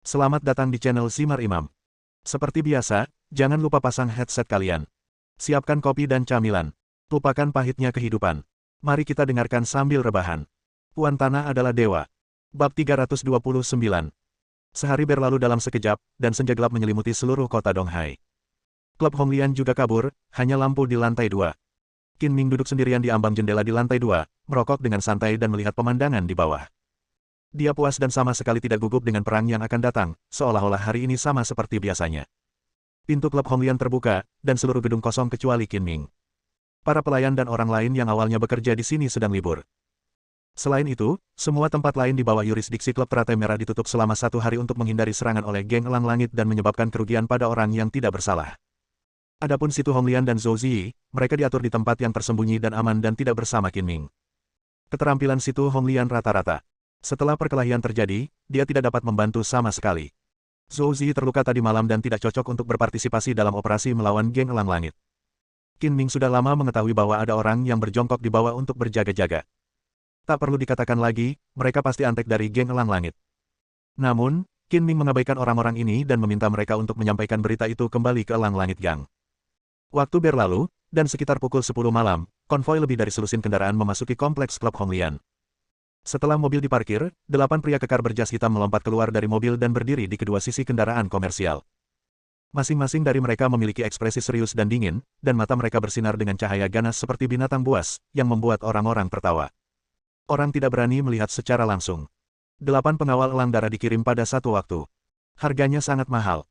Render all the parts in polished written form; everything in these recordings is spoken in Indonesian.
Selamat datang di channel Simar Imam. Seperti biasa, jangan lupa pasang headset kalian. Siapkan kopi dan camilan. Lupakan pahitnya kehidupan. Mari kita dengarkan sambil rebahan. Puan Tanah adalah dewa. Bab 329. Sehari berlalu dalam sekejap, dan senja gelap menyelimuti seluruh kota Donghai. Klub Honglian juga kabur, hanya lampu di lantai 2. Qin Ming duduk sendirian di ambang jendela di lantai 2, merokok dengan santai dan melihat pemandangan di bawah. Dia puas dan sama sekali tidak gugup dengan perang yang akan datang, seolah-olah hari ini sama seperti biasanya. Pintu klub Honglian terbuka, dan seluruh gedung kosong kecuali Qin Ming. Para pelayan dan orang lain yang awalnya bekerja di sini sedang libur. Selain itu, semua tempat lain di bawah yurisdiksi klub teratai merah ditutup selama 1 hari untuk menghindari serangan oleh geng elang langit dan menyebabkan kerugian pada orang yang tidak bersalah. Adapun Situ Honglian dan Zhou Ziyi, mereka diatur di tempat yang tersembunyi dan aman dan tidak bersama Qin Ming. Keterampilan Situ Honglian rata-rata. Setelah perkelahian terjadi, dia tidak dapat membantu sama sekali. Zhou Ziyi terluka tadi malam dan tidak cocok untuk berpartisipasi dalam operasi melawan geng elang langit. Qin Ming sudah lama mengetahui bahwa ada orang yang berjongkok di bawah untuk berjaga-jaga. Tak perlu dikatakan lagi, mereka pasti antek dari geng elang langit. Namun, Qin Ming mengabaikan orang-orang ini dan meminta mereka untuk menyampaikan berita itu kembali ke elang langit gang. Waktu berlalu, dan sekitar pukul 10 malam, konvoi lebih dari selusin kendaraan memasuki kompleks klub Honglian. Setelah mobil diparkir, 8 pria kekar berjas hitam melompat keluar dari mobil dan berdiri di kedua sisi kendaraan komersial. Masing-masing dari mereka memiliki ekspresi serius dan dingin, dan mata mereka bersinar dengan cahaya ganas seperti binatang buas, yang membuat orang-orang tertawa. Orang tidak berani melihat secara langsung. 8 pengawal elang darah dikirim pada satu waktu. Harganya sangat mahal.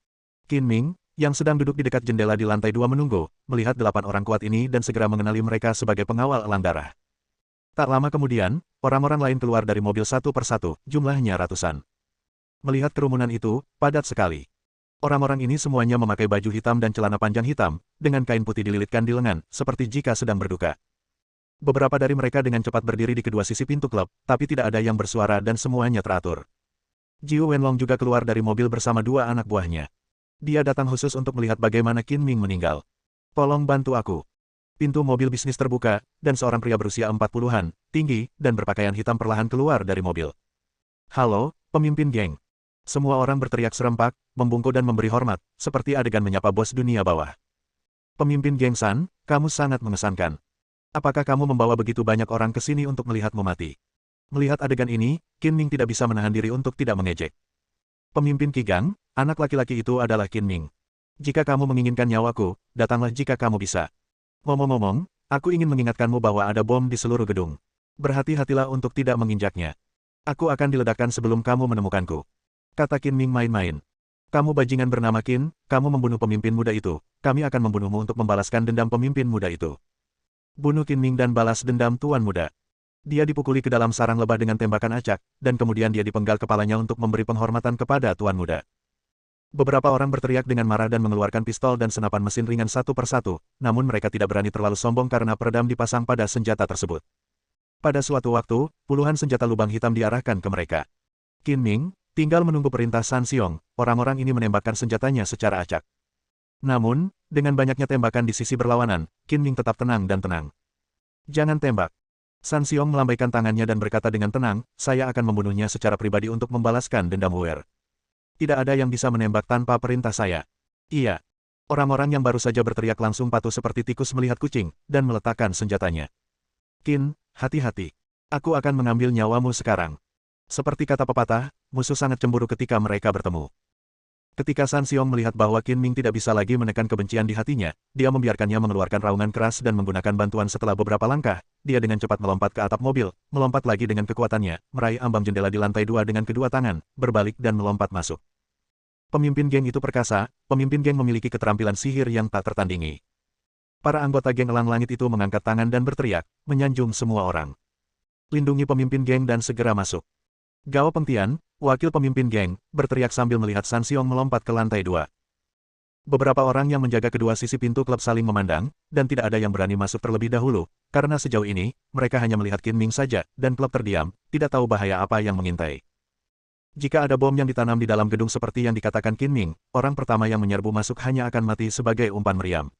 Qin Ming, yang sedang duduk di dekat jendela di lantai 2 menunggu, melihat 8 orang kuat ini dan segera mengenali mereka sebagai pengawal elang darah. Tak lama kemudian, orang-orang lain keluar dari mobil satu persatu, jumlahnya ratusan. Melihat kerumunan itu, padat sekali. Orang-orang ini semuanya memakai baju hitam dan celana panjang hitam, dengan kain putih dililitkan di lengan, seperti jika sedang berduka. Beberapa dari mereka dengan cepat berdiri di kedua sisi pintu klub, tapi tidak ada yang bersuara dan semuanya teratur. Jiu Wenlong juga keluar dari mobil bersama 2 anak buahnya. Dia datang khusus untuk melihat bagaimana Qin Ming meninggal. "Tolong bantu aku." Pintu mobil bisnis terbuka, dan seorang pria berusia 40-an, tinggi, dan berpakaian hitam perlahan keluar dari mobil. "Halo, pemimpin geng." Semua orang berteriak serempak, membungkuk dan memberi hormat, seperti adegan menyapa bos dunia bawah. "Pemimpin geng San, kamu sangat mengesankan. Apakah kamu membawa begitu banyak orang ke sini untuk melihatmu mati?" Melihat adegan ini, Qin Ming tidak bisa menahan diri untuk tidak mengejek. "Pemimpin Qi Gang, anak laki-laki itu adalah Qin Ming. Jika kamu menginginkan nyawaku, datanglah jika kamu bisa. Ngomong-ngomong, aku ingin mengingatkanmu bahwa ada bom di seluruh gedung. Berhati-hatilah untuk tidak menginjaknya. Aku akan diledakkan sebelum kamu menemukanku," kata Qin Ming main-main. "Kamu bajingan bernama Qin, kamu membunuh pemimpin muda itu, kami akan membunuhmu untuk membalaskan dendam pemimpin muda itu." Bunuh Qin Ming dan balas dendam tuan muda. Dia dipukuli ke dalam sarang lebah dengan tembakan acak, dan kemudian dia dipenggal kepalanya untuk memberi penghormatan kepada tuan muda. Beberapa orang berteriak dengan marah dan mengeluarkan pistol dan senapan mesin ringan satu persatu, namun mereka tidak berani terlalu sombong karena peredam dipasang pada senjata tersebut. Pada suatu waktu, puluhan senjata lubang hitam diarahkan ke mereka. Qin Ming tinggal menunggu perintah San Xiong, orang-orang ini menembakkan senjatanya secara acak. Namun, dengan banyaknya tembakan di sisi berlawanan, Qin Ming tetap tenang dan tenang. "Jangan tembak." San Xiong melambaikan tangannya dan berkata dengan tenang, "Saya akan membunuhnya secara pribadi untuk membalaskan dendam Huer. Tidak ada yang bisa menembak tanpa perintah saya." "Iya." Orang-orang yang baru saja berteriak langsung patuh seperti tikus melihat kucing, dan meletakkan senjatanya. "Qin, hati-hati. Aku akan mengambil nyawamu sekarang." Seperti kata pepatah, musuh sangat cemburu ketika mereka bertemu. Ketika San Xiong melihat bahwa Qin Ming tidak bisa lagi menekan kebencian di hatinya, dia membiarkannya mengeluarkan raungan keras dan menggunakan bantuan setelah beberapa langkah, dia dengan cepat melompat ke atap mobil, melompat lagi dengan kekuatannya, meraih ambang jendela di lantai 2 dengan kedua tangan, berbalik dan melompat masuk. Pemimpin geng itu perkasa, pemimpin geng memiliki keterampilan sihir yang tak tertandingi. Para anggota geng elang langit itu mengangkat tangan dan berteriak, menyanjung semua orang. "Lindungi pemimpin geng dan segera masuk." Gao Pengtian, wakil pemimpin geng, berteriak sambil melihat San Xiong melompat ke lantai 2. Beberapa orang yang menjaga kedua sisi pintu klub saling memandang, dan tidak ada yang berani masuk terlebih dahulu, karena sejauh ini, mereka hanya melihat Qin Ming saja, dan klub terdiam, tidak tahu bahaya apa yang mengintai. Jika ada bom yang ditanam di dalam gedung seperti yang dikatakan Qin Ming, orang pertama yang menyerbu masuk hanya akan mati sebagai umpan meriam.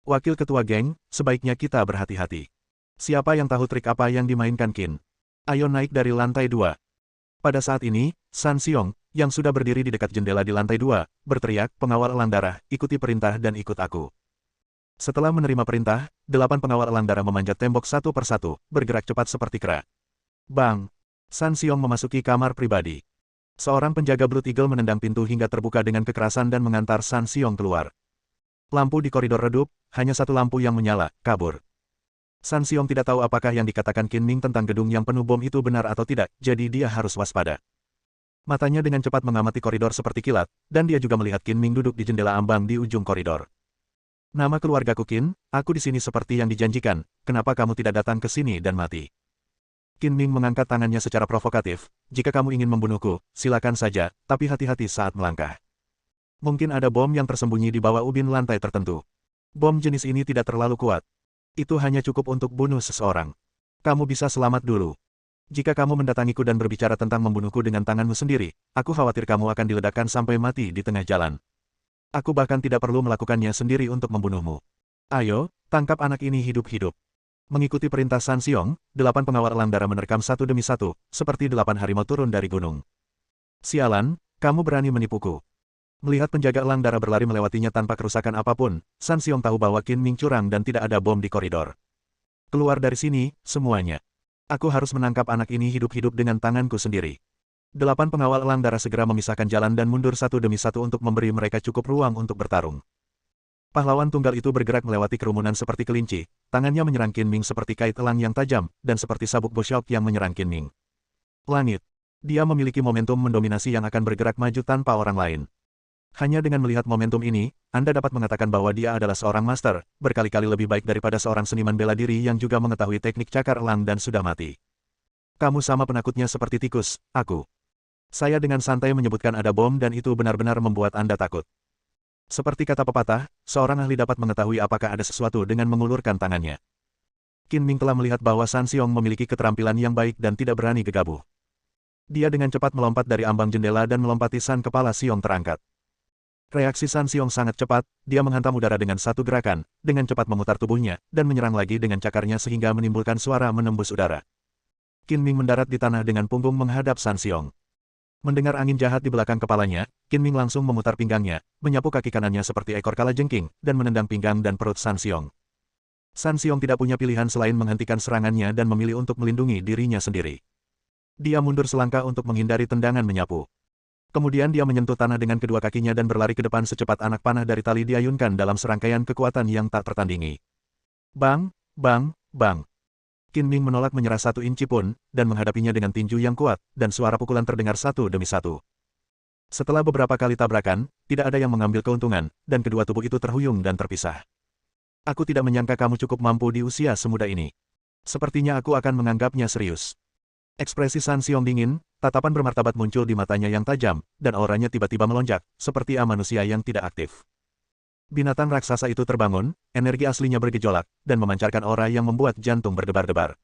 "Wakil ketua geng, sebaiknya kita berhati-hati. Siapa yang tahu trik apa yang dimainkan Qin? Ayo naik dari lantai 2. Pada saat ini, San Xiong, yang sudah berdiri di dekat jendela di lantai 2, berteriak, "Pengawal elang darah, ikuti perintah dan ikut aku." Setelah menerima perintah, 8 pengawal elang darah memanjat tembok satu persatu, bergerak cepat seperti kera. Bang! San Xiong memasuki kamar pribadi. Seorang penjaga Blood Eagle menendang pintu hingga terbuka dengan kekerasan dan mengantar San Xiong keluar. Lampu di koridor redup, hanya satu lampu yang menyala, kabur. San Xiong tidak tahu apakah yang dikatakan Qin Ming tentang gedung yang penuh bom itu benar atau tidak, jadi dia harus waspada. Matanya dengan cepat mengamati koridor seperti kilat, dan dia juga melihat Qin Ming duduk di jendela ambang di ujung koridor. "Nama keluargaku Qin, aku di sini seperti yang dijanjikan, kenapa kamu tidak datang ke sini dan mati?" Qin Ming mengangkat tangannya secara provokatif, "Jika kamu ingin membunuhku, silakan saja, tapi hati-hati saat melangkah. Mungkin ada bom yang tersembunyi di bawah ubin lantai tertentu. Bom jenis ini tidak terlalu kuat. Itu hanya cukup untuk bunuh seseorang. Kamu bisa selamat dulu. Jika kamu mendatangiku dan berbicara tentang membunuhku dengan tanganmu sendiri, aku khawatir kamu akan diledakkan sampai mati di tengah jalan. Aku bahkan tidak perlu melakukannya sendiri untuk membunuhmu. Ayo, tangkap anak ini hidup-hidup." Mengikuti perintah San Xiong, 8 pengawal elang darah menerkam satu demi satu, seperti 8 harimau turun dari gunung. "Sialan, kamu berani menipuku." Melihat penjaga elang darah berlari melewatinya tanpa kerusakan apapun, San Xiong tahu bahwa Qin Ming curang dan tidak ada bom di koridor. "Keluar dari sini, semuanya. Aku harus menangkap anak ini hidup-hidup dengan tanganku sendiri." 8 pengawal elang darah segera memisahkan jalan dan mundur satu demi satu untuk memberi mereka cukup ruang untuk bertarung. Pahlawan tunggal itu bergerak melewati kerumunan seperti kelinci, tangannya menyerang Qin Ming seperti kait elang yang tajam, dan seperti sabuk Boshok yang menyerang Qin Ming. Langit. Dia memiliki momentum mendominasi yang akan bergerak maju tanpa orang lain. Hanya dengan melihat momentum ini, Anda dapat mengatakan bahwa dia adalah seorang master, berkali-kali lebih baik daripada seorang seniman bela diri yang juga mengetahui teknik cakar elang dan sudah mati. "Kamu sama penakutnya seperti tikus, aku." Saya dengan santai menyebutkan ada bom dan itu benar-benar membuat Anda takut. Seperti kata pepatah, seorang ahli dapat mengetahui apakah ada sesuatu dengan mengulurkan tangannya. Qin Ming telah melihat bahwa San Xiong memiliki keterampilan yang baik dan tidak berani gegabah. Dia dengan cepat melompat dari ambang jendela dan melompati San kepala Xiong terangkat. Reaksi San Xiong sangat cepat, dia menghantam udara dengan satu gerakan, dengan cepat memutar tubuhnya, dan menyerang lagi dengan cakarnya sehingga menimbulkan suara menembus udara. Qin Ming mendarat di tanah dengan punggung menghadap San Xiong. Mendengar angin jahat di belakang kepalanya, Qin Ming langsung memutar pinggangnya, menyapu kaki kanannya seperti ekor kalajengking, dan menendang pinggang dan perut San Xiong. San Xiong tidak punya pilihan selain menghentikan serangannya dan memilih untuk melindungi dirinya sendiri. Dia mundur selangkah untuk menghindari tendangan menyapu. Kemudian dia menyentuh tanah dengan kedua kakinya dan berlari ke depan secepat anak panah dari tali diayunkan dalam serangkaian kekuatan yang tak tertandingi. Bang, bang, bang. Qin Ming menolak menyerah 1 inci pun, dan menghadapinya dengan tinju yang kuat, dan suara pukulan terdengar satu demi satu. Setelah beberapa kali tabrakan, tidak ada yang mengambil keuntungan, dan kedua tubuh itu terhuyung dan terpisah. "Aku tidak menyangka kamu cukup mampu di usia semuda ini. Sepertinya aku akan menganggapnya serius." Ekspresi San Xiong dingin, tatapan bermartabat muncul di matanya yang tajam, dan auranya tiba-tiba melonjak, seperti manusia yang tidak aktif. Binatang raksasa itu terbangun, energi aslinya bergejolak, dan memancarkan aura yang membuat jantung berdebar-debar.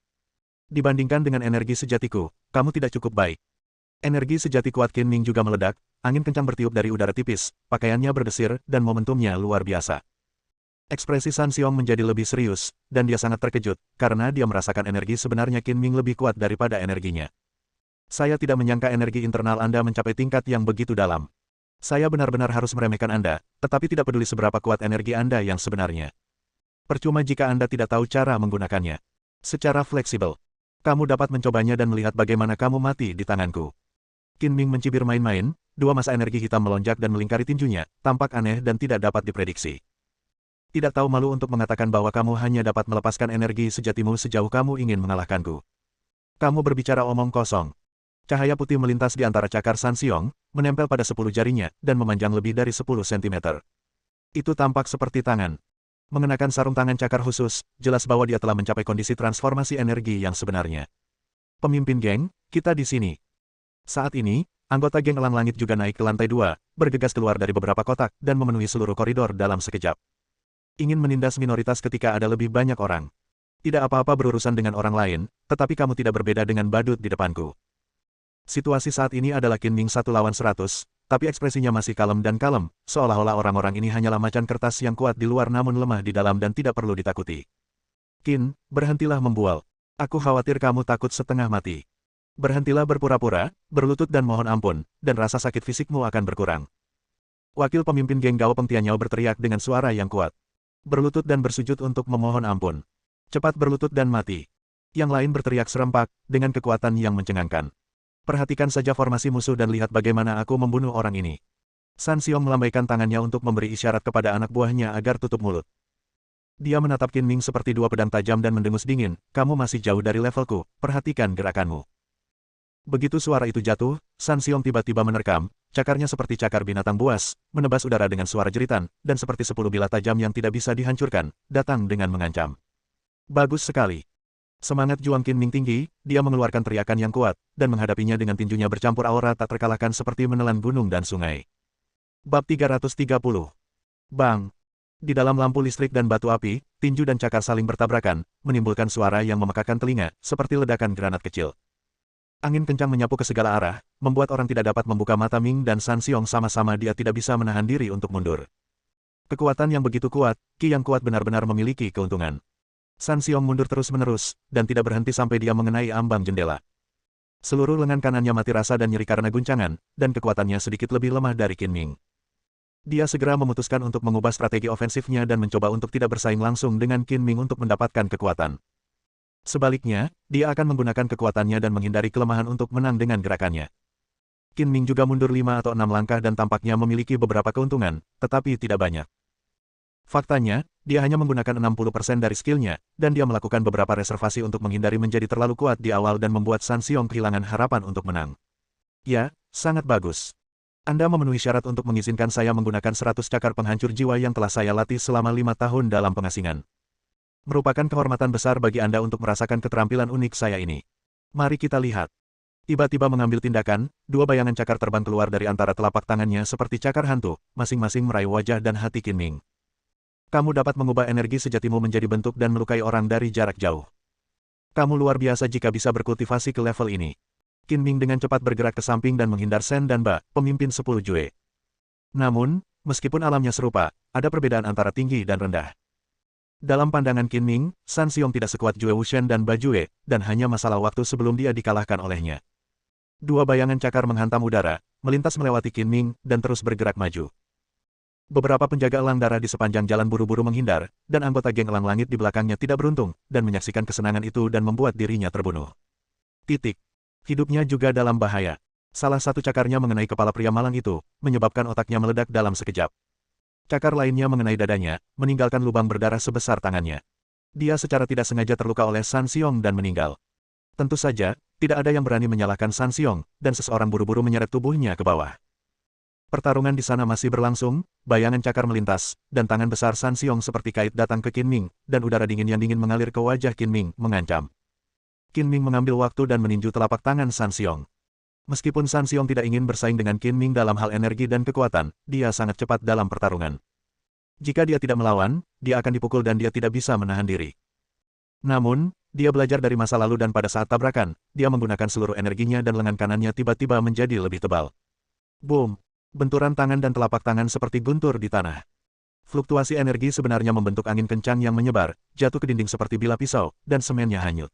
"Dibandingkan dengan energi sejatiku, kamu tidak cukup baik." Energi sejati kuat Qin Ming juga meledak, angin kencang bertiup dari udara tipis, pakaiannya berdesir, dan momentumnya luar biasa. Ekspresi San Xiong menjadi lebih serius, dan dia sangat terkejut, karena dia merasakan energi sebenarnya Qin Ming lebih kuat daripada energinya. "Saya tidak menyangka energi internal Anda mencapai tingkat yang begitu dalam. Saya benar-benar harus meremehkan Anda, tetapi tidak peduli seberapa kuat energi Anda yang sebenarnya. Percuma jika Anda tidak tahu cara menggunakannya. Secara fleksibel, kamu dapat mencobanya dan melihat bagaimana kamu mati di tanganku." Qin Ming mencibir main-main, 2 masa energi hitam melonjak dan melingkari tinjunya, tampak aneh dan tidak dapat diprediksi. "Tidak tahu malu untuk mengatakan bahwa kamu hanya dapat melepaskan energi sejatimu sejauh kamu ingin mengalahkanku. Kamu berbicara omong kosong." Cahaya putih melintas di antara cakar San Xiong, menempel pada 10 jarinya, dan memanjang lebih dari 10 cm. Itu tampak seperti tangan. Mengenakan sarung tangan cakar khusus, jelas bahwa dia telah mencapai kondisi transformasi energi yang sebenarnya. "Pemimpin geng, kita di sini." Saat ini, anggota geng Elang Langit juga naik ke lantai 2, bergegas keluar dari beberapa kotak, dan memenuhi seluruh koridor dalam sekejap. Ingin menindas minoritas ketika ada lebih banyak orang. Tidak apa-apa berurusan dengan orang lain, tetapi kamu tidak berbeda dengan badut di depanku. Situasi saat ini adalah Qin Ming 1 lawan 100, tapi ekspresinya masih kalem dan kalem, seolah-olah orang-orang ini hanyalah macan kertas yang kuat di luar namun lemah di dalam dan tidak perlu ditakuti. "Qin, berhentilah membual. Aku khawatir kamu takut setengah mati." Berhentilah berpura-pura, berlutut dan mohon ampun, dan rasa sakit fisikmu akan berkurang. Wakil pemimpin geng Gao Pengtianyao berteriak dengan suara yang kuat. Berlutut dan bersujud untuk memohon ampun. Cepat berlutut dan mati. Yang lain berteriak serempak, dengan kekuatan yang mencengangkan. Perhatikan saja formasi musuh dan lihat bagaimana aku membunuh orang ini. San Xiong melambaikan tangannya untuk memberi isyarat kepada anak buahnya agar tutup mulut. Dia menatap Qin Ming seperti dua pedang tajam dan mendengus dingin, kamu masih jauh dari levelku, perhatikan gerakanmu. Begitu suara itu jatuh, San Xiong tiba-tiba menerkam, cakarnya seperti cakar binatang buas, menebas udara dengan suara jeritan, dan seperti 10 bilah tajam yang tidak bisa dihancurkan, datang dengan mengancam. Bagus sekali. Semangat juang Qin Ming tinggi, dia mengeluarkan teriakan yang kuat, dan menghadapinya dengan tinjunya bercampur aura tak terkalahkan seperti menelan gunung dan sungai. Bab 330. Bang! Di dalam lampu listrik dan batu api, tinju dan cakar saling bertabrakan, menimbulkan suara yang memekakan telinga, seperti ledakan granat kecil. Angin kencang menyapu ke segala arah, membuat orang tidak dapat membuka mata. Ming dan San Xiong sama-sama dia tidak bisa menahan diri untuk mundur. Kekuatan yang begitu kuat, Qi yang kuat benar-benar memiliki keuntungan. San Xiong mundur terus-menerus, dan tidak berhenti sampai dia mengenai ambang jendela. Seluruh lengan kanannya mati rasa dan nyeri karena guncangan, dan kekuatannya sedikit lebih lemah dari Qin Ming. Dia segera memutuskan untuk mengubah strategi ofensifnya dan mencoba untuk tidak bersaing langsung dengan Qin Ming untuk mendapatkan kekuatan. Sebaliknya, dia akan menggunakan kekuatannya dan menghindari kelemahan untuk menang dengan gerakannya. Qin Ming juga mundur 5 atau 6 langkah dan tampaknya memiliki beberapa keuntungan, tetapi tidak banyak. Faktanya, dia hanya menggunakan 60% dari skillnya, dan dia melakukan beberapa reservasi untuk menghindari menjadi terlalu kuat di awal dan membuat San Xiong kehilangan harapan untuk menang. Ya, sangat bagus. Anda memenuhi syarat untuk mengizinkan saya menggunakan 100 cakar penghancur jiwa yang telah saya latih selama 5 tahun dalam pengasingan. Merupakan kehormatan besar bagi Anda untuk merasakan keterampilan unik saya ini. Mari kita lihat. Tiba-tiba mengambil tindakan, dua bayangan cakar terbang keluar dari antara telapak tangannya seperti cakar hantu, masing-masing meraih wajah dan hati Qin Ming. Kamu dapat mengubah energi sejatimu menjadi bentuk dan melukai orang dari jarak jauh. Kamu luar biasa jika bisa berkultivasi ke level ini. Qin Ming dengan cepat bergerak ke samping dan menghindar Shen dan Ba, pemimpin 10 Jue. Namun, meskipun alamnya serupa, ada perbedaan antara tinggi dan rendah. Dalam pandangan Qin Ming, San Xiong tidak sekuat Jue Wuxian dan Ba Jue, dan hanya masalah waktu sebelum dia dikalahkan olehnya. Dua bayangan cakar menghantam udara, melintas melewati Qin Ming, dan terus bergerak maju. Beberapa penjaga elang darah di sepanjang jalan buru-buru menghindar, dan anggota geng elang langit di belakangnya tidak beruntung, dan menyaksikan kesenangan itu dan membuat dirinya terbunuh. Hidupnya juga dalam bahaya. Salah satu cakarnya mengenai kepala pria malang itu, menyebabkan otaknya meledak dalam sekejap. Cakar lainnya mengenai dadanya, meninggalkan lubang berdarah sebesar tangannya. Dia secara tidak sengaja terluka oleh San Xiong dan meninggal. Tentu saja, tidak ada yang berani menyalahkan San Xiong, dan seseorang buru-buru menyeret tubuhnya ke bawah. Pertarungan di sana masih berlangsung, bayangan cakar melintas, dan tangan besar San Xiong seperti kait datang ke Qin Ming, dan udara dingin yang dingin mengalir ke wajah Qin Ming, mengancam. Qin Ming mengambil waktu dan meninju telapak tangan San Xiong. Meskipun San Xiong tidak ingin bersaing dengan Qin Ming dalam hal energi dan kekuatan, dia sangat cepat dalam pertarungan. Jika dia tidak melawan, dia akan dipukul dan dia tidak bisa menahan diri. Namun, dia belajar dari masa lalu dan pada saat tabrakan, dia menggunakan seluruh energinya dan lengan kanannya tiba-tiba menjadi lebih tebal. Boom! Benturan tangan dan telapak tangan seperti guntur di tanah. Fluktuasi energi sebenarnya membentuk angin kencang yang menyebar, jatuh ke dinding seperti bilah pisau, dan semennya hanyut.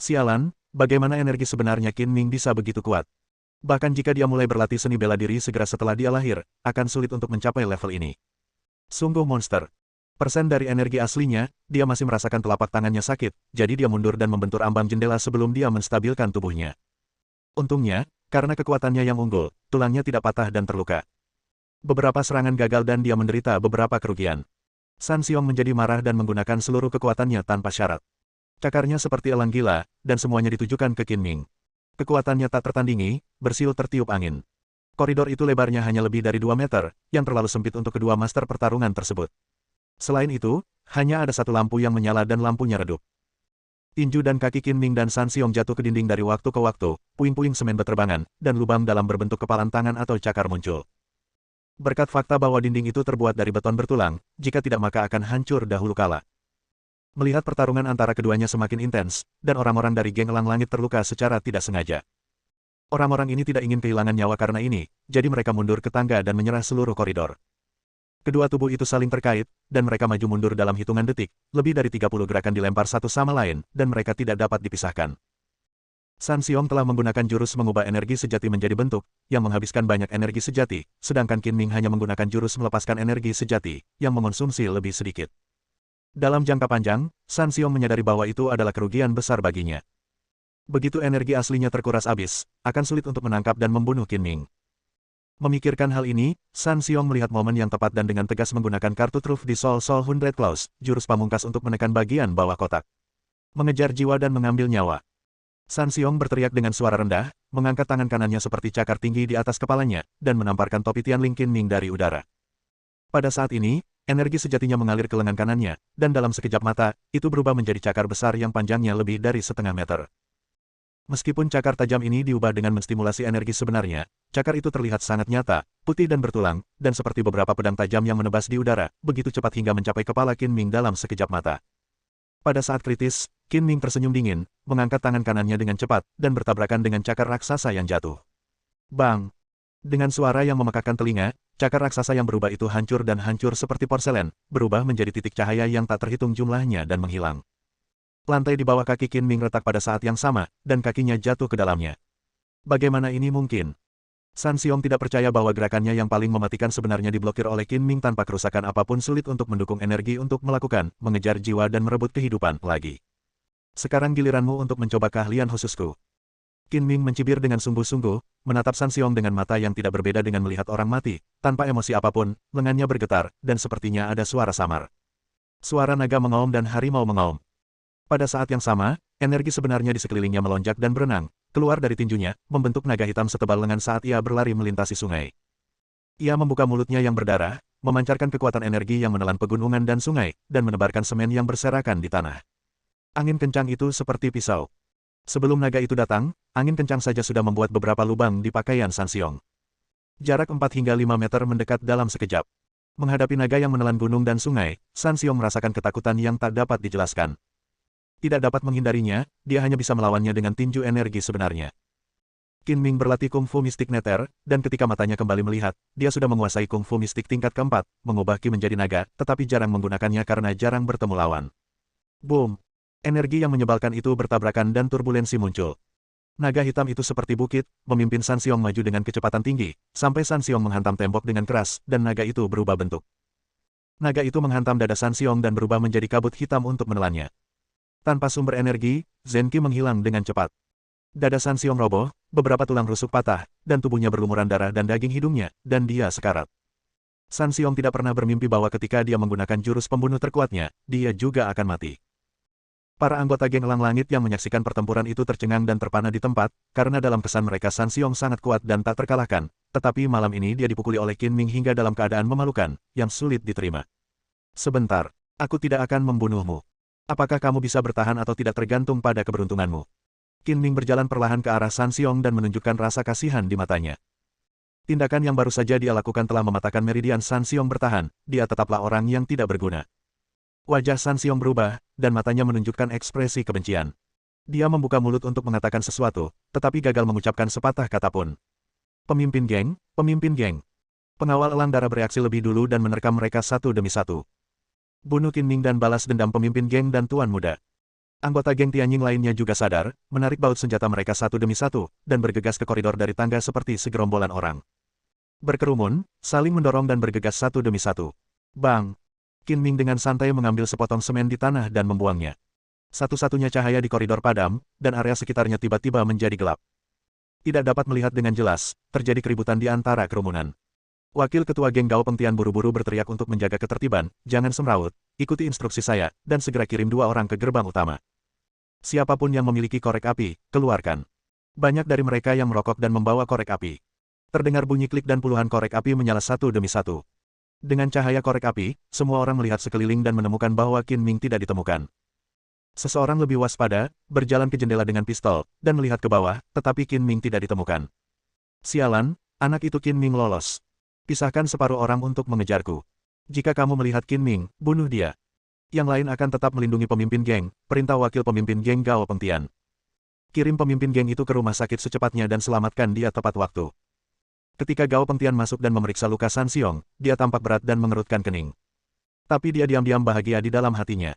Sialan! Bagaimana energi sebenarnya Qin Ming bisa begitu kuat? Bahkan jika dia mulai berlatih seni bela diri segera setelah dia lahir, akan sulit untuk mencapai level ini. Sungguh monster. Persen dari energi aslinya, dia masih merasakan telapak tangannya sakit, jadi dia mundur dan membentur ambang jendela sebelum dia menstabilkan tubuhnya. Untungnya, karena kekuatannya yang unggul, tulangnya tidak patah dan terluka. Beberapa serangan gagal dan dia menderita beberapa kerugian. San Xiong menjadi marah dan menggunakan seluruh kekuatannya tanpa syarat. Cakarnya seperti elang gila, dan semuanya ditujukan ke Qin Ming. Kekuatannya tak tertandingi, bersiul tertiup angin. Koridor itu lebarnya hanya lebih dari 2 meter, yang terlalu sempit untuk kedua master pertarungan tersebut. Selain itu, hanya ada satu lampu yang menyala dan lampunya redup. Tinju dan kaki Qin Ming dan San Xiong jatuh ke dinding dari waktu ke waktu, puing-puing semen berterbangan, dan lubang dalam berbentuk kepalan tangan atau cakar muncul. Berkat fakta bahwa dinding itu terbuat dari beton bertulang, jika tidak maka akan hancur dahulu kala. Melihat pertarungan antara keduanya semakin intens, dan orang-orang dari geng elang langit terluka secara tidak sengaja. Orang-orang ini tidak ingin kehilangan nyawa karena ini, jadi mereka mundur ke tangga dan menyerah seluruh koridor. Kedua tubuh itu saling terkait, dan mereka maju mundur dalam hitungan detik, lebih dari 30 gerakan dilempar satu sama lain, dan mereka tidak dapat dipisahkan. San Xiong telah menggunakan jurus mengubah energi sejati menjadi bentuk, yang menghabiskan banyak energi sejati, sedangkan Qin Ming hanya menggunakan jurus melepaskan energi sejati, yang mengonsumsi lebih sedikit. Dalam jangka panjang, San Xiong menyadari bahwa itu adalah kerugian besar baginya. Begitu energi aslinya terkuras habis, akan sulit untuk menangkap dan membunuh Qin Ming. Memikirkan hal ini, San Xiong melihat momen yang tepat dan dengan tegas menggunakan kartu truf di Soul Hundred Claws, jurus pamungkas untuk menekan bagian bawah kotak. Mengejar jiwa dan mengambil nyawa. San Xiong berteriak dengan suara rendah, mengangkat tangan kanannya seperti cakar tinggi di atas kepalanya, dan menamparkan topi Tianling Qin Ming dari udara. Pada saat ini, energi sejatinya mengalir ke lengan kanannya, dan dalam sekejap mata, itu berubah menjadi cakar besar yang panjangnya lebih dari setengah meter. Meskipun cakar tajam ini diubah dengan menstimulasi energi sebenarnya, cakar itu terlihat sangat nyata, putih dan bertulang, dan seperti beberapa pedang tajam yang menebas di udara, begitu cepat hingga mencapai kepala Qin Ming dalam sekejap mata. Pada saat kritis, Qin Ming tersenyum dingin, mengangkat tangan kanannya dengan cepat, dan bertabrakan dengan cakar raksasa yang jatuh. Bang! Dengan suara yang memekakkan telinga, cakar raksasa yang berubah itu hancur dan hancur seperti porselen, berubah menjadi titik cahaya yang tak terhitung jumlahnya dan menghilang. Lantai di bawah kaki Qin Ming retak pada saat yang sama, dan kakinya jatuh ke dalamnya. Bagaimana ini mungkin? San Xiong tidak percaya bahwa gerakannya yang paling mematikan sebenarnya diblokir oleh Qin Ming tanpa kerusakan apapun sulit untuk mendukung energi untuk melakukan, mengejar jiwa dan merebut kehidupan lagi. Sekarang giliranmu untuk mencoba keahlian khususku. Qin Ming mencibir dengan sungguh-sungguh, menatap San Xiong dengan mata yang tidak berbeda dengan melihat orang mati, tanpa emosi apapun, lengannya bergetar, dan sepertinya ada suara samar. Suara naga mengaum dan harimau mengaum. Pada saat yang sama, energi sebenarnya di sekelilingnya melonjak dan berenang, keluar dari tinjunya, membentuk naga hitam setebal lengan saat ia berlari melintasi sungai. Ia membuka mulutnya yang berdarah, memancarkan kekuatan energi yang menelan pegunungan dan sungai, dan menebarkan semen yang berserakan di tanah. Angin kencang itu seperti pisau. Sebelum naga itu datang, angin kencang saja sudah membuat beberapa lubang di pakaian San Xiong. Jarak 4 hingga 5 meter mendekat dalam sekejap. Menghadapi naga yang menelan gunung dan sungai, San Xiong merasakan ketakutan yang tak dapat dijelaskan. Tidak dapat menghindarinya, dia hanya bisa melawannya dengan tinju energi sebenarnya. Qin Ming berlatih kungfu mistik neter, dan ketika matanya kembali melihat, dia sudah menguasai kungfu mistik tingkat keempat, mengubah Qi menjadi naga, tetapi jarang menggunakannya karena jarang bertemu lawan. Boom! Energi yang menyebalkan itu bertabrakan dan turbulensi muncul. Naga hitam itu seperti bukit, memimpin San Xiong maju dengan kecepatan tinggi, sampai San Xiong menghantam tembok dengan keras, dan naga itu berubah bentuk. Naga itu menghantam dada San Xiong dan berubah menjadi kabut hitam untuk menelannya. Tanpa sumber energi, Zen Qi menghilang dengan cepat. Dada San Xiong roboh, beberapa tulang rusuk patah, dan tubuhnya berlumuran darah dan daging hidungnya, dan dia sekarat. San Xiong tidak pernah bermimpi bahwa ketika dia menggunakan jurus pembunuh terkuatnya, dia juga akan mati. Para anggota geng Elang Langit yang menyaksikan pertempuran itu tercengang dan terpana di tempat, karena dalam kesan mereka San Xiong sangat kuat dan tak terkalahkan, tetapi malam ini dia dipukuli oleh Qin Ming hingga dalam keadaan memalukan, yang sulit diterima. Sebentar, aku tidak akan membunuhmu. Apakah kamu bisa bertahan atau tidak tergantung pada keberuntunganmu. Qin Ming berjalan perlahan ke arah San Xiong dan menunjukkan rasa kasihan di matanya. Tindakan yang baru saja dia lakukan telah mematahkan meridian San Xiong bertahan, dia tetaplah orang yang tidak berguna. Wajah San Xiong berubah, dan matanya menunjukkan ekspresi kebencian. Dia membuka mulut untuk mengatakan sesuatu, tetapi gagal mengucapkan sepatah kata pun. Pemimpin geng, pemimpin geng. Pengawal elang darah bereaksi lebih dulu dan menerkam mereka satu demi satu. Bunuh Qin Ming dan balas dendam pemimpin geng dan tuan muda. Anggota geng Tianjing lainnya juga sadar, menarik baut senjata mereka satu demi satu, dan bergegas ke koridor dari tangga seperti segerombolan orang. Berkerumun, saling mendorong dan bergegas satu demi satu. Bang! Qin Ming dengan santai mengambil sepotong semen di tanah dan membuangnya. Satu-satunya cahaya di koridor padam, dan area sekitarnya tiba-tiba menjadi gelap. Tidak dapat melihat dengan jelas, terjadi keributan di antara kerumunan. Wakil Ketua Geng Gao Pengtian buru-buru berteriak untuk menjaga ketertiban, jangan semrawut, ikuti instruksi saya, dan segera kirim 2 orang ke gerbang utama. Siapapun yang memiliki korek api, keluarkan. Banyak dari mereka yang merokok dan membawa korek api. Terdengar bunyi klik dan puluhan korek api menyala satu demi satu. Dengan cahaya korek api, semua orang melihat sekeliling dan menemukan bahwa Qin Ming tidak ditemukan. Seseorang lebih waspada, berjalan ke jendela dengan pistol, dan melihat ke bawah, tetapi Qin Ming tidak ditemukan. Sialan, anak itu Qin Ming lolos. Pisahkan separuh orang untuk mengejarku. Jika kamu melihat Qin Ming, bunuh dia. Yang lain akan tetap melindungi pemimpin geng, perintah wakil pemimpin geng Gao Pengtian. Kirim pemimpin geng itu ke rumah sakit secepatnya dan selamatkan dia tepat waktu. Ketika Gao Pengtian masuk dan memeriksa luka San Xiong, dia tampak berat dan mengerutkan kening. Tapi dia diam-diam bahagia di dalam hatinya.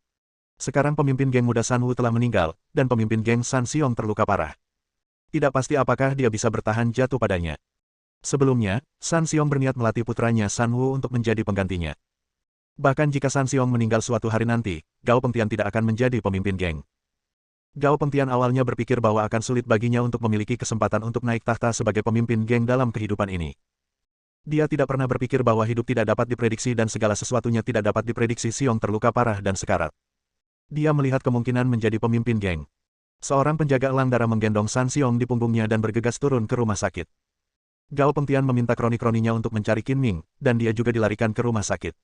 Sekarang pemimpin geng muda San Wu telah meninggal, dan pemimpin geng San Xiong terluka parah. Tidak pasti apakah dia bisa bertahan jatuh padanya. Sebelumnya, San Xiong berniat melatih putranya San Wu untuk menjadi penggantinya. Bahkan jika San Xiong meninggal suatu hari nanti, Gao Pengtian tidak akan menjadi pemimpin geng. Gao Pengtian awalnya berpikir bahwa akan sulit baginya untuk memiliki kesempatan untuk naik tahta sebagai pemimpin geng dalam kehidupan ini. Dia tidak pernah berpikir bahwa hidup tidak dapat diprediksi dan segala sesuatunya tidak dapat diprediksi. Xiong terluka parah dan sekarat. Dia melihat kemungkinan menjadi pemimpin geng. Seorang penjaga elang darah menggendong San Xiong di punggungnya dan bergegas turun ke rumah sakit. Gao Pengtian meminta kroni-kroninya untuk mencari Qin Ming, dan dia juga dilarikan ke rumah sakit.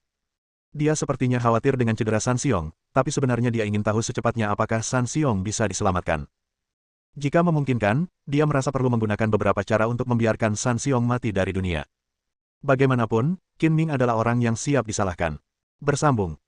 Dia sepertinya khawatir dengan cedera San Xiong, tapi sebenarnya dia ingin tahu secepatnya apakah San Xiong bisa diselamatkan. Jika memungkinkan, dia merasa perlu menggunakan beberapa cara untuk membiarkan San Xiong mati dari dunia. Bagaimanapun, Qin Ming adalah orang yang siap disalahkan. Bersambung.